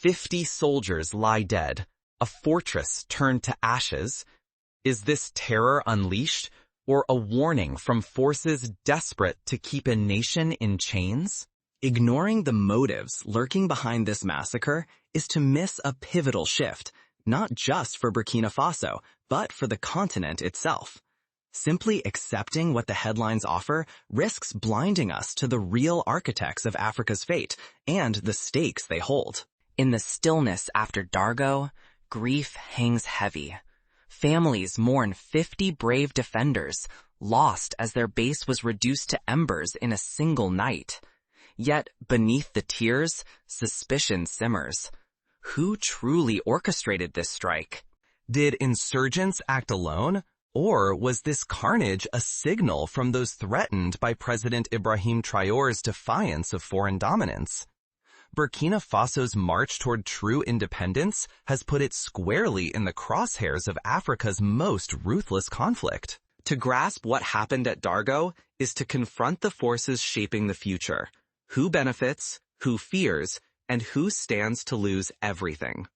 50 soldiers lie dead, a fortress turned to ashes. Is this terror unleashed, or a warning from forces desperate to keep a nation in chains? Ignoring the motives lurking behind this massacre is to miss a pivotal shift, not just for Burkina Faso, but for the continent itself. Simply accepting what the headlines offer risks blinding us to the real architects of Africa's fate and the stakes they hold. In the stillness after Dargo, grief hangs heavy. Families mourn 50 brave defenders, lost as their base was reduced to embers in a single night. Yet, beneath the tears, suspicion simmers. Who truly orchestrated this strike? Did insurgents act alone? Or was this carnage a signal from those threatened by President Ibrahim Traore's defiance of foreign dominance? Burkina Faso's march toward true independence has put it squarely in the crosshairs of Africa's most ruthless conflict. To grasp what happened at Dargo is to confront the forces shaping the future. Who benefits, who fears, and who stands to lose everything.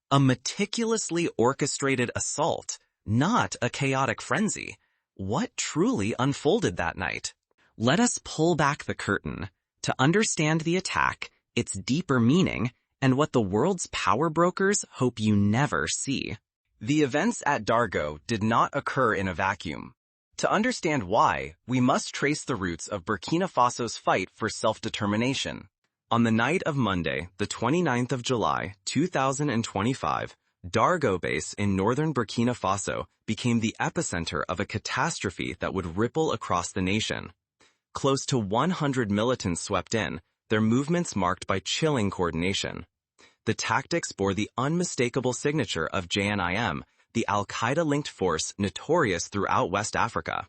A meticulously orchestrated assault, not a chaotic frenzy. What truly unfolded that night? Let us pull back the curtain to understand the attack, its deeper meaning, and what the world's power brokers hope you never see. The events at Dargo did not occur in a vacuum. To understand why, we must trace the roots of Burkina Faso's fight for self-determination. On the night of Monday, the 29th of July, 2025, Dargo base in northern Burkina Faso became the epicenter of a catastrophe that would ripple across the nation. Close to 100 militants swept in, their movements marked by chilling coordination. The tactics bore the unmistakable signature of JNIM, the al-Qaeda-linked force notorious throughout West Africa.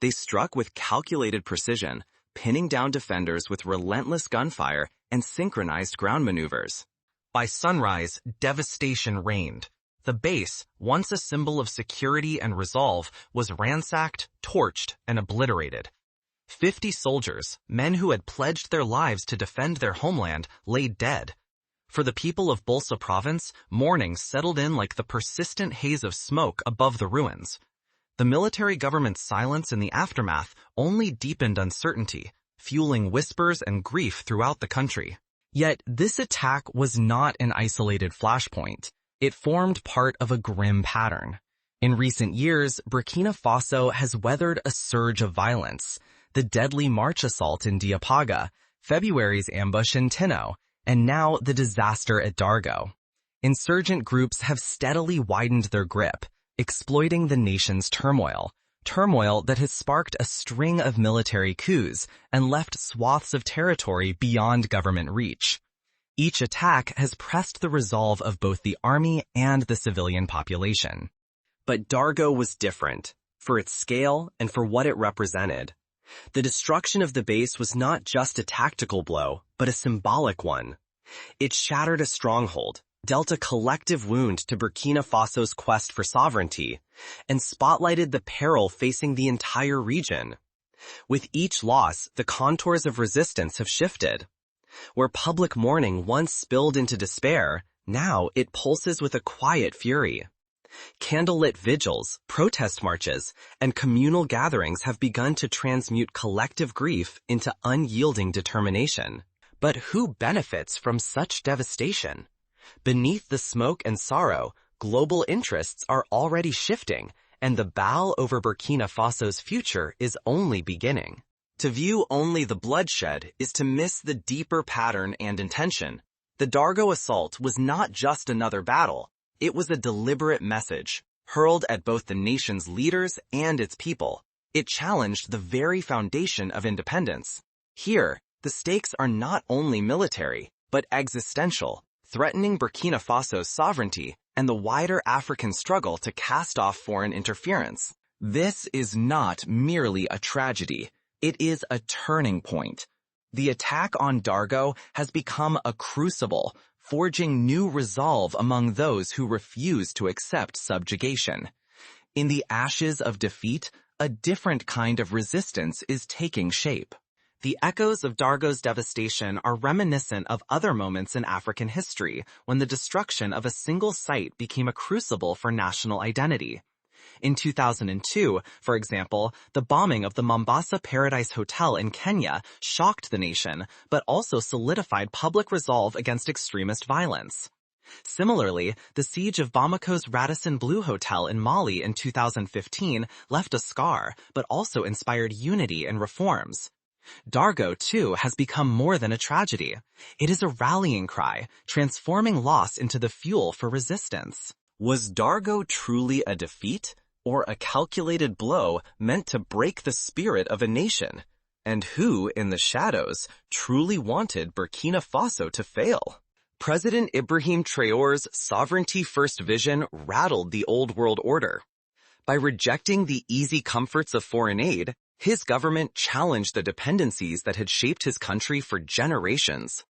They struck with calculated precision, pinning down defenders with relentless gunfire and synchronized ground maneuvers. By sunrise, devastation reigned. The base, once a symbol of security and resolve, was ransacked, torched, and obliterated. 50 soldiers, men who had pledged their lives to defend their homeland, lay dead. For the people of Bolsa province, mourning settled in like the persistent haze of smoke above the ruins. The military government's silence in the aftermath only deepened uncertainty, fueling whispers and grief throughout the country. Yet this attack was not an isolated flashpoint. It formed part of a grim pattern. In recent years, Burkina Faso has weathered a surge of violence. The deadly March assault in Diapaga, February's ambush in Tinno, and now the disaster at Dargo. Insurgent groups have steadily widened their grip, exploiting the nation's turmoil that has sparked a string of military coups and left swaths of territory beyond government reach. Each attack has pressed the resolve of both the army and the civilian population. But Dargo was different, for its scale and for what it represented. The destruction of the base was not just a tactical blow, but a symbolic one. It shattered a stronghold, dealt a collective wound to Burkina Faso's quest for sovereignty, and spotlighted the peril facing the entire region. With each loss, the contours of resistance have shifted. Where public mourning once spilled into despair, now it pulses with a quiet fury. Candlelit vigils, protest marches, and communal gatherings have begun to transmute collective grief into unyielding determination. But who benefits from such devastation? Beneath the smoke and sorrow, global interests are already shifting, and the battle over Burkina Faso's future is only beginning. To view only the bloodshed is to miss the deeper pattern and intention. The Dargo assault was not just another battle. It was a deliberate message, hurled at both the nation's leaders and its people. It challenged the very foundation of independence. Here, the stakes are not only military, but existential, threatening Burkina Faso's sovereignty and the wider African struggle to cast off foreign interference. This is not merely a tragedy. It is a turning point. The attack on Dargo has become a crucible, forging new resolve among those who refuse to accept subjugation. In the ashes of defeat, a different kind of resistance is taking shape. The echoes of Dargo's devastation are reminiscent of other moments in African history when the destruction of a single site became a crucible for national identity. In 2002, for example, the bombing of the Mombasa Paradise Hotel in Kenya shocked the nation, but also solidified public resolve against extremist violence. Similarly, the siege of Bamako's Radisson Blu Hotel in Mali in 2015 left a scar, but also inspired unity and reforms. Dargo, too, has become more than a tragedy. It is a rallying cry, transforming loss into the fuel for resistance. Was Dargo truly a defeat, or a calculated blow meant to break the spirit of a nation? And who, in the shadows, truly wanted Burkina Faso to fail? President Ibrahim Traore's sovereignty-first vision rattled the old world order. By rejecting the easy comforts of foreign aid, his government challenged the dependencies that had shaped his country for generations.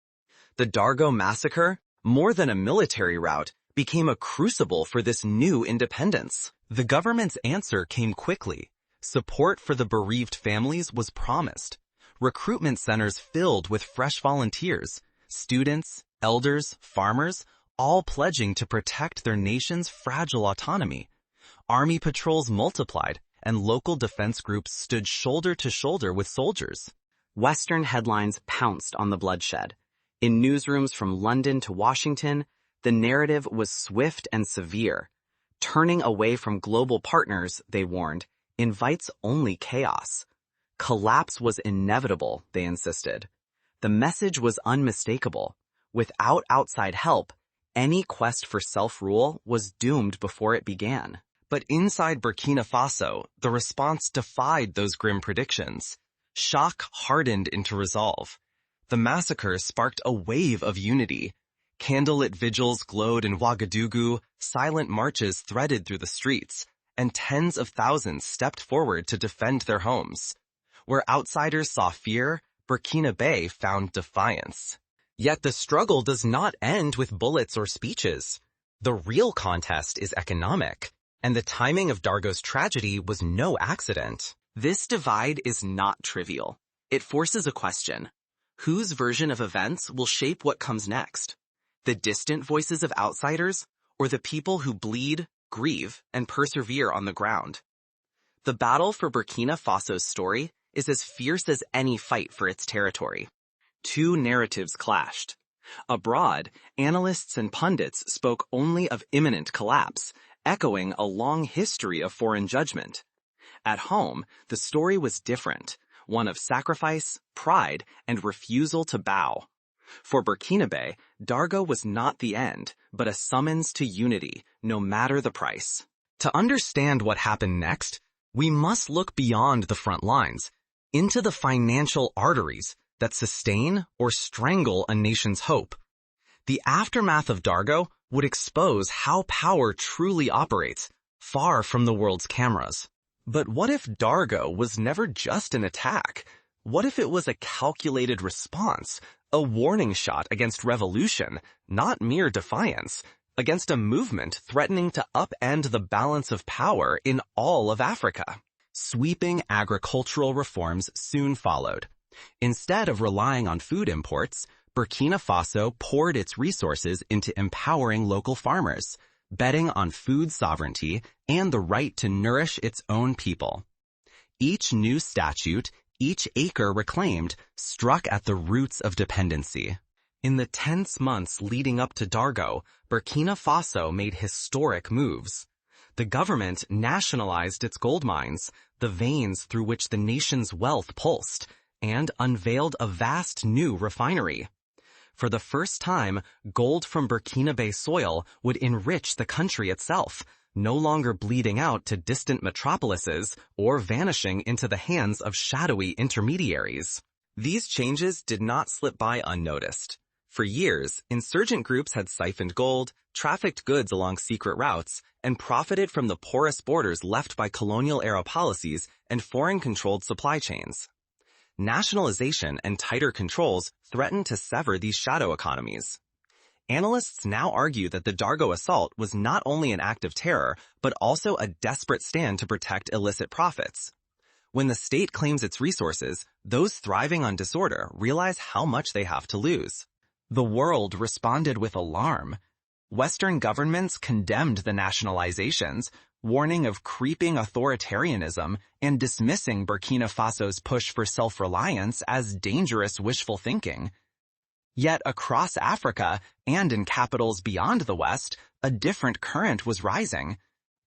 The Dargo massacre, more than a military rout, became a crucible for this new independence. The government's answer came quickly. Support for the bereaved families was promised. Recruitment centers filled with fresh volunteers, students, elders, farmers, all pledging to protect their nation's fragile autonomy. Army patrols multiplied, and local defense groups stood shoulder to shoulder with soldiers. Western headlines pounced on the bloodshed. In newsrooms from London to Washington, the narrative was swift and severe. Turning away from global partners, they warned, invites only chaos. Collapse was inevitable, they insisted. The message was unmistakable. Without outside help, any quest for self-rule was doomed before it began. But inside Burkina Faso, the response defied those grim predictions. Shock hardened into resolve. The massacre sparked a wave of unity. Candlelit vigils glowed in Ouagadougou, silent marches threaded through the streets, and tens of thousands stepped forward to defend their homes. Where outsiders saw fear, Burkina Faso found defiance. Yet the struggle does not end with bullets or speeches. The real contest is economic, and the timing of Dargo's tragedy was no accident. This divide is not trivial. It forces a question. Whose version of events will shape what comes next? The distant voices of outsiders, or the people who bleed, grieve, and persevere on the ground? The battle for Burkina Faso's story is as fierce as any fight for its territory. Two narratives clashed. Abroad, analysts and pundits spoke only of imminent collapse, echoing a long history of foreign judgment. At home, the story was different, one of sacrifice, pride, and refusal to bow. For Burkina Faso, Dargo was not the end, but a summons to unity, no matter the price. To understand what happened next, we must look beyond the front lines, into the financial arteries that sustain or strangle a nation's hope. The aftermath of Dargo would expose how power truly operates, far from the world's cameras. But what if Dargo was never just an attack? What if it was a calculated response, a warning shot against revolution, not mere defiance, against a movement threatening to upend the balance of power in all of Africa? Sweeping agricultural reforms soon followed. Instead of relying on food imports, Burkina Faso poured its resources into empowering local farmers, betting on food sovereignty and the right to nourish its own people. Each new statute, each acre reclaimed, struck at the roots of dependency. In the tense months leading up to Dargo, Burkina Faso made historic moves. The government nationalized its gold mines, the veins through which the nation's wealth pulsed, and unveiled a vast new refinery. For the first time, gold from Burkina Faso soil would enrich the country itself, no longer bleeding out to distant metropolises or vanishing into the hands of shadowy intermediaries. These changes did not slip by unnoticed. For years, insurgent groups had siphoned gold, trafficked goods along secret routes, and profited from the porous borders left by colonial-era policies and foreign-controlled supply chains. Nationalization and tighter controls threatened to sever these shadow economies. Analysts now argue that the Dargo assault was not only an act of terror, but also a desperate stand to protect illicit profits. When the state claims its resources, those thriving on disorder realize how much they have to lose. The world responded with alarm. Western governments condemned the nationalizations, warning of creeping authoritarianism and dismissing Burkina Faso's push for self-reliance as dangerous wishful thinking. Yet across Africa and in capitals beyond the West, a different current was rising.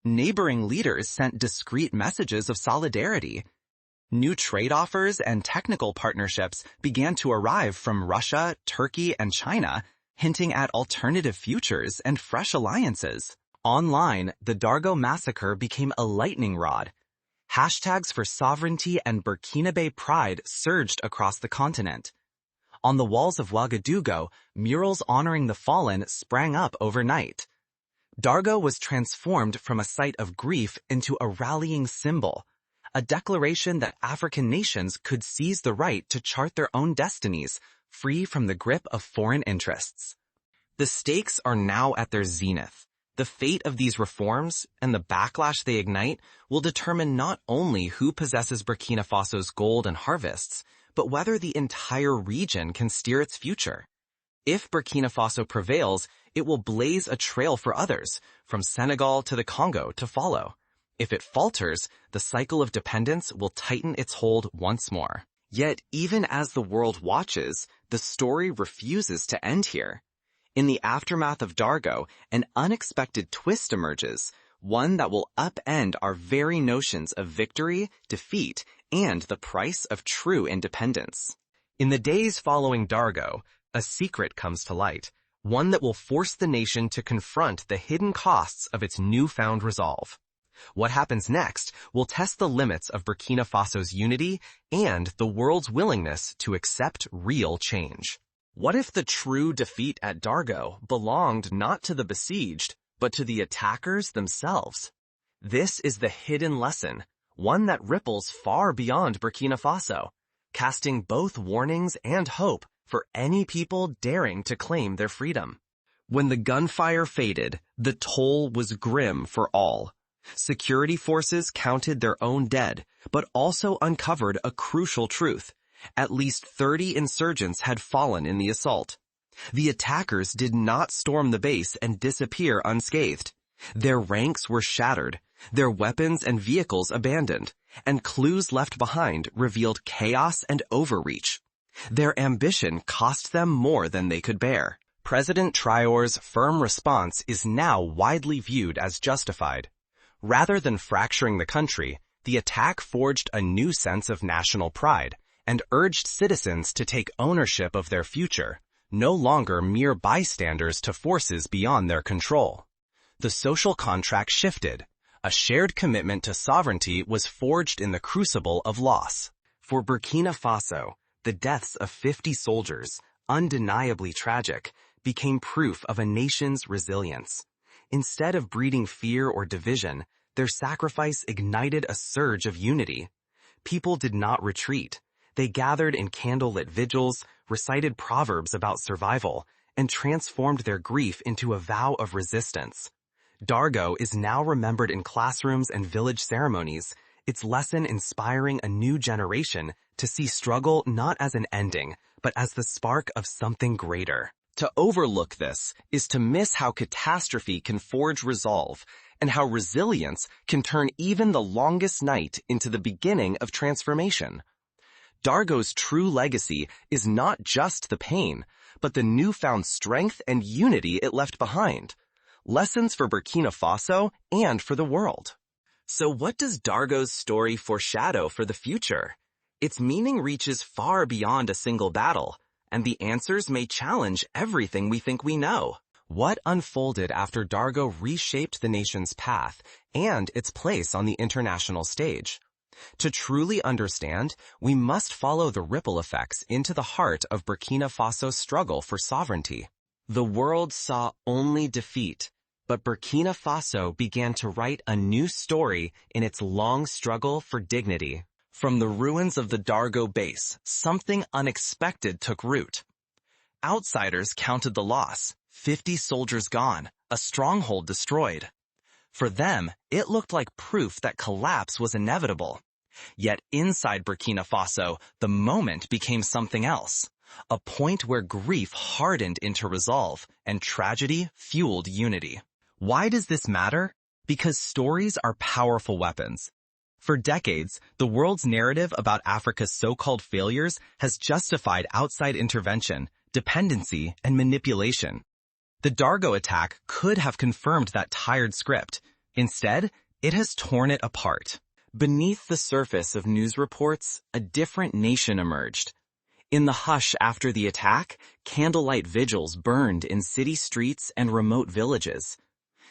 Neighboring leaders sent discreet messages of solidarity. New trade offers and technical partnerships began to arrive from Russia, Turkey, and China, hinting at alternative futures and fresh alliances. Online, the Dargo massacre became a lightning rod. Hashtags for sovereignty and Burkinabe pride surged across the continent. On the walls of Ouagadougou, murals honoring the fallen sprang up overnight. Dargo was transformed from a site of grief into a rallying symbol, a declaration that African nations could seize the right to chart their own destinies, free from the grip of foreign interests. The stakes are now at their zenith. The fate of these reforms and the backlash they ignite will determine not only who possesses Burkina Faso's gold and harvests, but whether the entire region can steer its future. If Burkina Faso prevails, it will blaze a trail for others, from Senegal to the Congo, to follow. If it falters, the cycle of dependence will tighten its hold once more. Yet, even as the world watches, the story refuses to end here. In the aftermath of Dargo, an unexpected twist emerges, one that will upend our very notions of victory, defeat, and the price of true independence. In the days following Dargo, a secret comes to light, one that will force the nation to confront the hidden costs of its newfound resolve. What happens next will test the limits of Burkina Faso's unity and the world's willingness to accept real change. What if the true defeat at Dargo belonged not to the besieged, but to the attackers themselves? This is the hidden lesson, one that ripples far beyond Burkina Faso, casting both warnings and hope for any people daring to claim their freedom. When the gunfire faded, the toll was grim for all. Security forces counted their own dead, but also uncovered a crucial truth. At least 30 insurgents had fallen in the assault. The attackers did not storm the base and disappear unscathed. Their ranks were shattered, their weapons and vehicles abandoned, and clues left behind revealed chaos and overreach. Their ambition cost them more than they could bear. President Traore's firm response is now widely viewed as justified. Rather than fracturing the country, the attack forged a new sense of national pride and urged citizens to take ownership of their future, no longer mere bystanders to forces beyond their control. The social contract shifted. A shared commitment to sovereignty was forged in the crucible of loss. For Burkina Faso, the deaths of 50 soldiers, undeniably tragic, became proof of a nation's resilience. Instead of breeding fear or division, their sacrifice ignited a surge of unity. People did not retreat. They gathered in candlelit vigils, recited proverbs about survival, and transformed their grief into a vow of resistance. Dargo is now remembered in classrooms and village ceremonies, its lesson inspiring a new generation to see struggle not as an ending, but as the spark of something greater. To overlook this is to miss how catastrophe can forge resolve, and how resilience can turn even the longest night into the beginning of transformation. Dargo's true legacy is not just the pain, but the newfound strength and unity it left behind. Lessons for Burkina Faso and for the world. So what does Dargo's story foreshadow for the future? Its meaning reaches far beyond a single battle, and the answers may challenge everything we think we know. What unfolded after Dargo reshaped the nation's path and its place on the international stage? To truly understand, we must follow the ripple effects into the heart of Burkina Faso's struggle for sovereignty. The world saw only defeat, but Burkina Faso began to write a new story in its long struggle for dignity. From the ruins of the Dargo base, something unexpected took root. Outsiders counted the loss, 50 soldiers gone, a stronghold destroyed. For them, it looked like proof that collapse was inevitable. Yet inside Burkina Faso, the moment became something else. A point where grief hardened into resolve and tragedy fueled unity. Why does this matter? Because stories are powerful weapons. For decades, the world's narrative about Africa's so-called failures has justified outside intervention, dependency, and manipulation. The Dargo attack could have confirmed that tired script. Instead, it has torn it apart. Beneath the surface of news reports, a different nation emerged. In the hush after the attack, candlelight vigils burned in city streets and remote villages.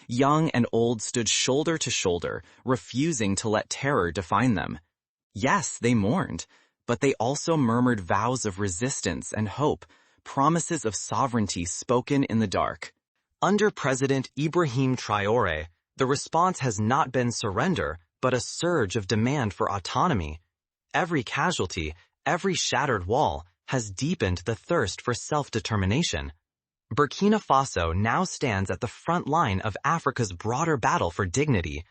Young and old stood shoulder to shoulder, refusing to let terror define them. Yes, they mourned, but they also murmured vows of resistance and hope, promises of sovereignty spoken in the dark. Under President Ibrahim Traore, the response has not been surrender, but a surge of demand for autonomy. Every casualty, every shattered wall, has deepened the thirst for self-determination. Burkina Faso now stands at the front line of Africa's broader battle for dignity,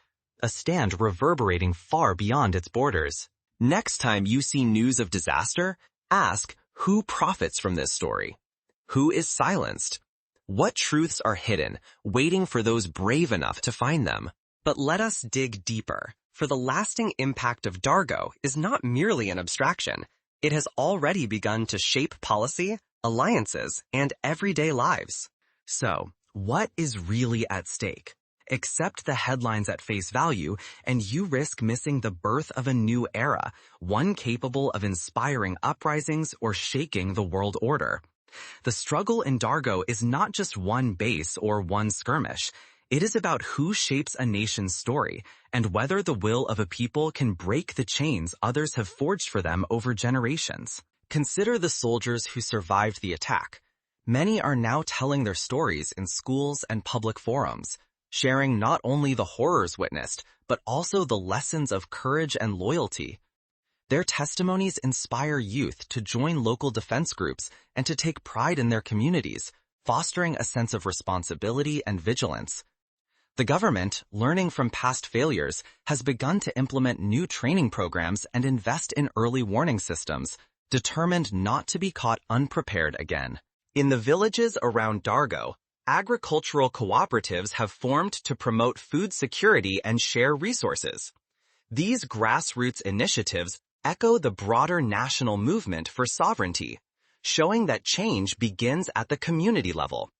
a stand reverberating far beyond its borders. Next time you see news of disaster, ask who profits from this story? Who is silenced? What truths are hidden, waiting for those brave enough to find them? But let us dig deeper, for the lasting impact of Dargo is not merely an abstraction. It has already begun to shape policy, alliances, and everyday lives. So, what is really at stake? Accept the headlines at face value, and you risk missing the birth of a new era, one capable of inspiring uprisings or shaking the world order. The struggle in Dargo is not just one base or one skirmish. It is about who shapes a nation's story, and whether the will of a people can break the chains others have forged for them over generations. Consider the soldiers who survived the attack. Many are now telling their stories in schools and public forums, sharing not only the horrors witnessed, but also the lessons of courage and loyalty. Their testimonies inspire youth to join local defense groups and to take pride in their communities, fostering a sense of responsibility and vigilance. The government, learning from past failures, has begun to implement new training programs and invest in early warning systems, determined not to be caught unprepared again. In the villages around Dargo, agricultural cooperatives have formed to promote food security and share resources. These grassroots initiatives echo the broader national movement for sovereignty, showing that change begins at the community level.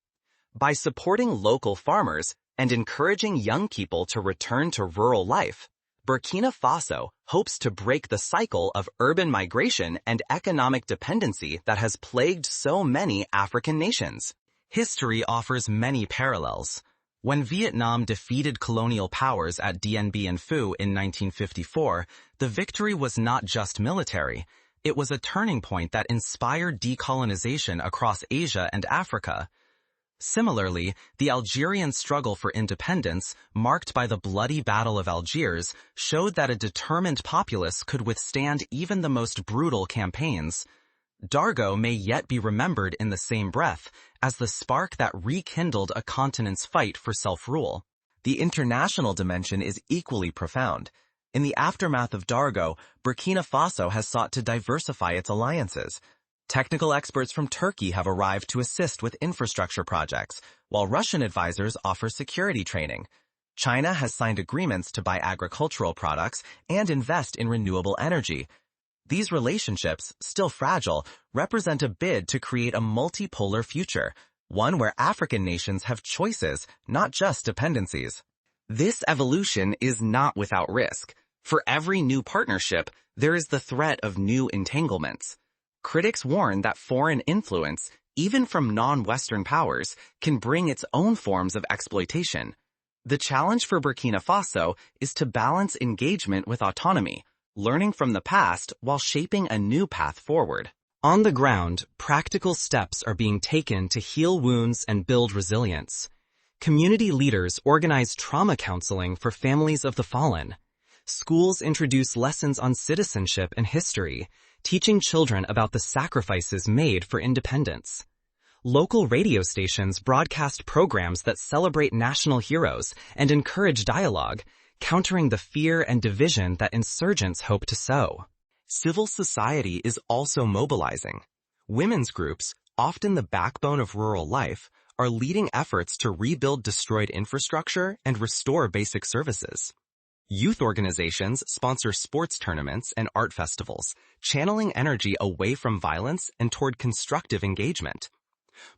By supporting local farmers and encouraging young people to return to rural life, Burkina Faso hopes to break the cycle of urban migration and economic dependency that has plagued so many African nations. History offers many parallels. When Vietnam defeated colonial powers at Dien Bien Phu in 1954, the victory was not just military. It was a turning point that inspired decolonization across Asia and Africa. Similarly, the Algerian struggle for independence, marked by the bloody Battle of Algiers, showed that a determined populace could withstand even the most brutal campaigns. Dargo may yet be remembered in the same breath as the spark that rekindled a continent's fight for self-rule. The international dimension is equally profound. In the aftermath of Dargo, Burkina Faso has sought to diversify its alliances. Technical experts from Turkey have arrived to assist with infrastructure projects, while Russian advisors offer security training. China has signed agreements to buy agricultural products and invest in renewable energy. These relationships, still fragile, represent a bid to create a multipolar future, one where African nations have choices, not just dependencies. This evolution is not without risk. For every new partnership, there is the threat of new entanglements. Critics warn that foreign influence, even from non-Western powers, can bring its own forms of exploitation. The challenge for Burkina Faso is to balance engagement with autonomy, learning from the past while shaping a new path forward. On the ground, practical steps are being taken to heal wounds and build resilience. Community leaders organize trauma counseling for families of the fallen. Schools introduce lessons on citizenship and history, teaching children about the sacrifices made for independence. Local radio stations broadcast programs that celebrate national heroes and encourage dialogue, countering the fear and division that insurgents hope to sow. Civil society is also mobilizing. Women's groups, often the backbone of rural life, are leading efforts to rebuild destroyed infrastructure and restore basic services. Youth organizations sponsor sports tournaments and art festivals, channeling energy away from violence and toward constructive engagement.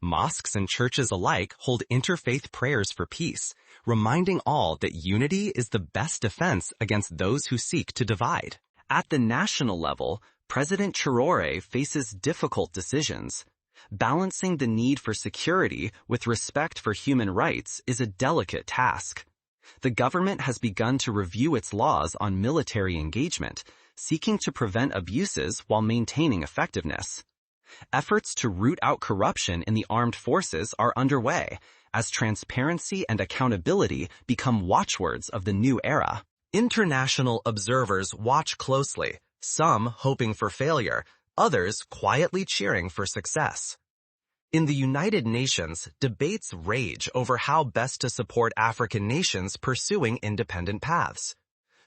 Mosques and churches alike hold interfaith prayers for peace, reminding all that unity is the best defense against those who seek to divide. At the national level, President Traore faces difficult decisions. Balancing the need for security with respect for human rights is a delicate task. The government has begun to review its laws on military engagement, seeking to prevent abuses while maintaining effectiveness. Efforts to root out corruption in the armed forces are underway, as transparency and accountability become watchwords of the new era. International observers watch closely, some hoping for failure, others quietly cheering for success. In the United Nations, debates rage over how best to support African nations pursuing independent paths.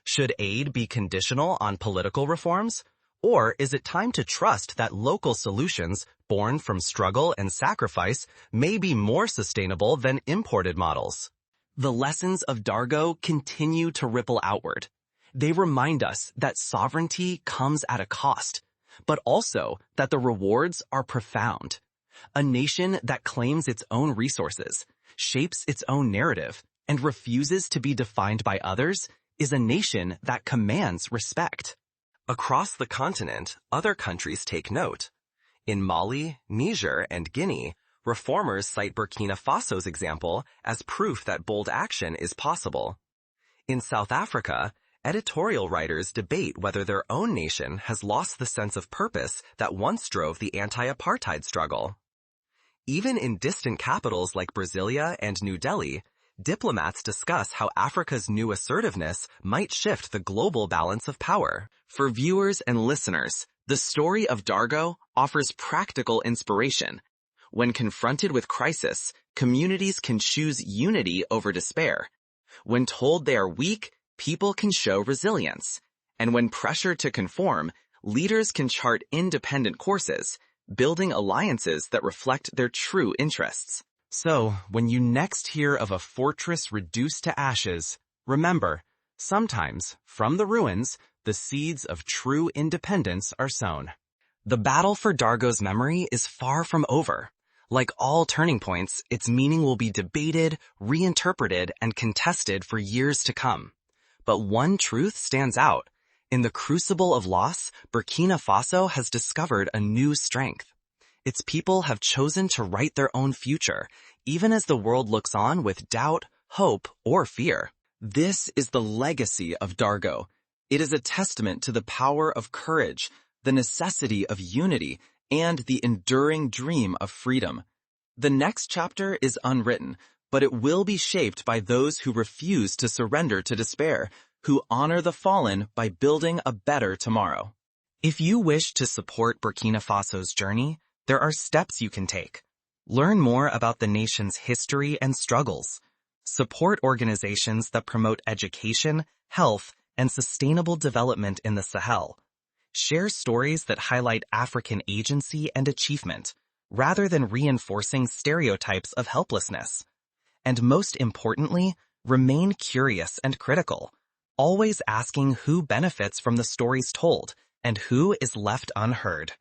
Should aid be conditional on political reforms? Or is it time to trust that local solutions, born from struggle and sacrifice, may be more sustainable than imported models? The lessons of Dargo continue to ripple outward. They remind us that sovereignty comes at a cost, but also that the rewards are profound. A nation that claims its own resources, shapes its own narrative, and refuses to be defined by others is a nation that commands respect. Across the continent, other countries take note. In Mali, Niger, and Guinea, reformers cite Burkina Faso's example as proof that bold action is possible. In South Africa, editorial writers debate whether their own nation has lost the sense of purpose that once drove the anti-apartheid struggle. Even in distant capitals like Brasilia and New Delhi, diplomats discuss how Africa's new assertiveness might shift the global balance of power. For viewers and listeners, the story of Dargo offers practical inspiration. When confronted with crisis, communities can choose unity over despair. When told they are weak, people can show resilience. And when pressured to conform, leaders can chart independent courses, building alliances that reflect their true interests. So, when you next hear of a fortress reduced to ashes, remember, sometimes, from the ruins, the seeds of true independence are sown. The battle for Dargo's memory is far from over. Like all turning points, its meaning will be debated, reinterpreted, and contested for years to come. But one truth stands out. In the crucible of loss, Burkina Faso has discovered a new strength. Its people have chosen to write their own future, even as the world looks on with doubt, hope, or fear. This is the legacy of Dargo. It is a testament to the power of courage, the necessity of unity, and the enduring dream of freedom. The next chapter is unwritten, but it will be shaped by those who refuse to surrender to despair, who honor the fallen by building a better tomorrow. If you wish to support Burkina Faso's journey, there are steps you can take. Learn more about the nation's history and struggles. Support organizations that promote education, health, and sustainable development in the Sahel. Share stories that highlight African agency and achievement, rather than reinforcing stereotypes of helplessness. And most importantly, remain curious and critical, always asking who benefits from the stories told and who is left unheard.